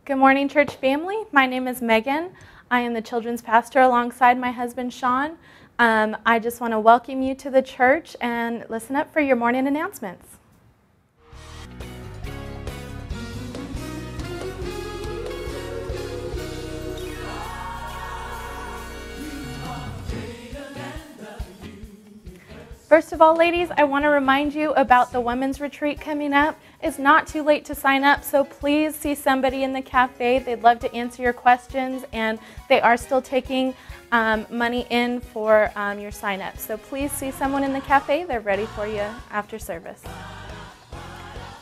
Good morning, church family. My name is Megan. I am the children's pastor alongside my husband, Sean. I just want to welcome you to the church and listen up for your morning announcements. First of all, ladies, I want to remind you about the women's retreat coming up. It's not too late to sign up, so please see somebody in the cafe. They'd love to answer your questions, and they are still taking money in for your sign up. So please see someone in the cafe. They're ready for you after service.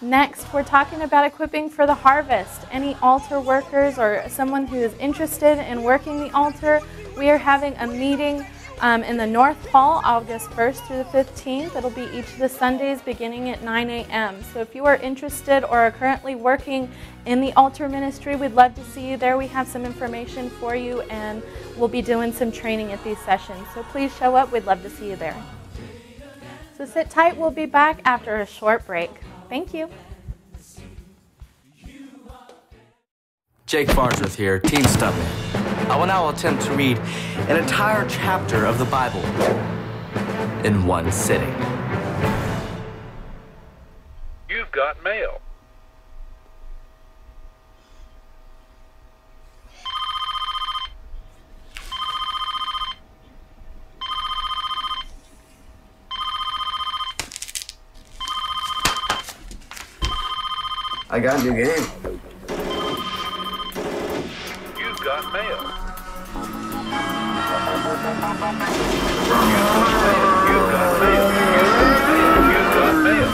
Next, we're talking about equipping for the harvest. Any altar workers or someone who is interested in working the altar, we are having a meeting in the North Hall, August 1st through the 15th. It'll be each of the Sundays beginning at 9 a.m. So if you are interested or are currently working in the altar ministry, we'd love to see you there. We have some information for you, and we'll be doing some training at these sessions. So please show up. We'd love to see you there. So sit tight. We'll be back after a short break. Thank you. Jake Farnsworth here, Team Stuntman. I will now attempt to read an entire chapter of the Bible in one sitting. You've got mail. I got your game. You've got mail. You've got mail. You've got mail.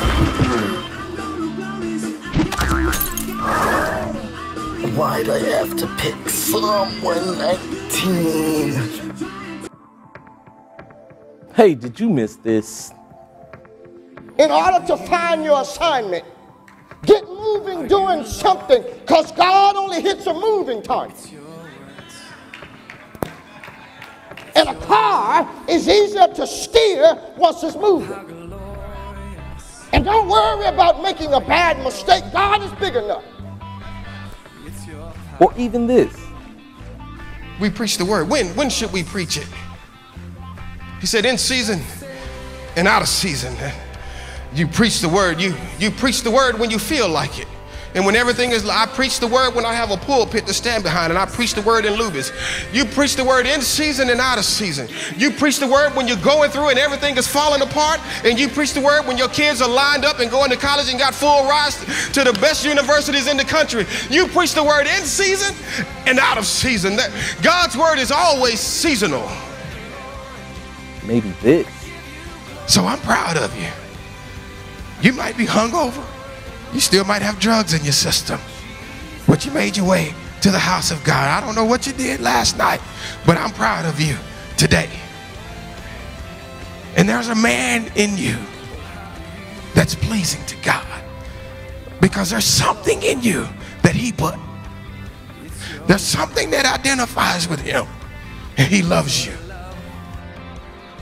Why'd I have to pick someone 19? Hey, did you miss this? In order to find your assignment, get moving doing something, because God only hits a moving target. And a car is easier to steer once it's moving. And don't worry about making a bad mistake. God is big enough. Or even this. We preach the word. When should we preach it? He said in season and out of season. You preach the word. You preach the word when you feel like it. And when everything is, I preach the word when I have a pulpit to stand behind, and I preach the word in Lubis. You preach the word in season and out of season. You preach the word when you're going through and everything is falling apart, and you preach the word when your kids are lined up and going to college and got full rides to the best universities in the country. You preach the word in season and out of season. God's word is always seasonal. Maybe this. So I'm proud of you. You might be hungover. You still might have drugs in your system, but you made your way to the house of God. I don't know what you did last night, but I'm proud of you today. And there's a man in you that's pleasing to God because there's something in you that he put. There's something that identifies with him, and he loves you.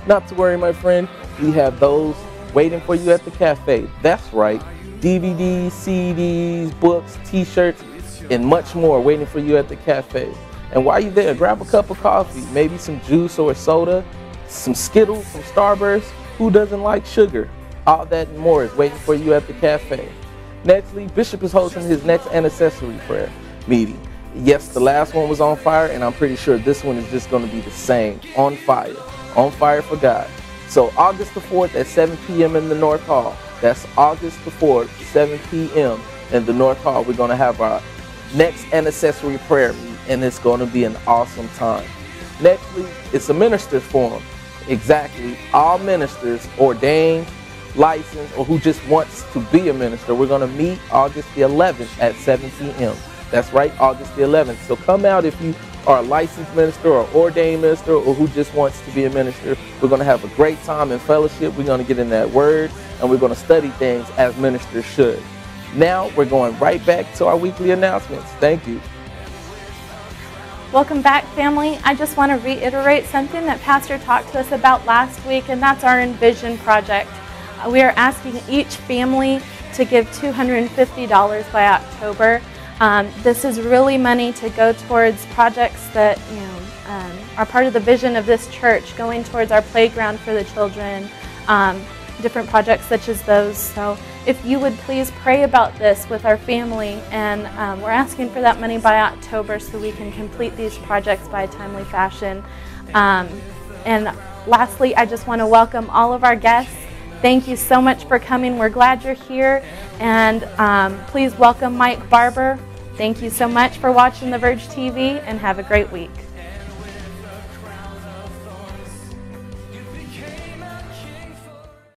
Not to worry, my friend. We have those waiting for you at the cafe. That's right. DVDs, CDs, books, t-shirts, and much more waiting for you at the cafe. And while you're there, grab a cup of coffee, maybe some juice or a soda, some Skittles, some Starburst. Who doesn't like sugar? All that and more is waiting for you at the cafe. Nextly, Bishop is hosting his next Intercessory Prayer meeting. Yes, the last one was on fire, and I'm pretty sure this one is just going to be the same. On fire for God. So August the 4th at 7 p.m. in the North Hall. That's August the 4th, 7 p.m. in the North Hall. We're going to have our next Intercessory Prayer meeting, and it's going to be an awesome time. Nextly, it's a minister's forum. Exactly. All ministers, ordained, licensed, or who just wants to be a minister. We're going to meet August the 11th at 7 p.m. That's right, August the 11th. So come out if you are a licensed minister or ordained minister or who just wants to be a minister. We're going to have a great time in fellowship. We're going to get in that word, and we're going to study things as ministers should. Now we're going right back to our weekly announcements. Thank you. Welcome back, family. I just want to reiterate something that Pastor talked to us about last week, and that's our Envision project. We are asking each family to give $250 by October. This is really money to go towards projects that are part of the vision of this church, going towards our playground for the children, different projects such as those. So if you would please pray about this with our family, and we're asking for that money by October so we can complete these projects by a timely fashion. And lastly, I just want to welcome all of our guests. Thank you so much for coming. We're glad you're here. And please welcome Mike Barber. Thank you so much for watching The Verge TV, and have a great week.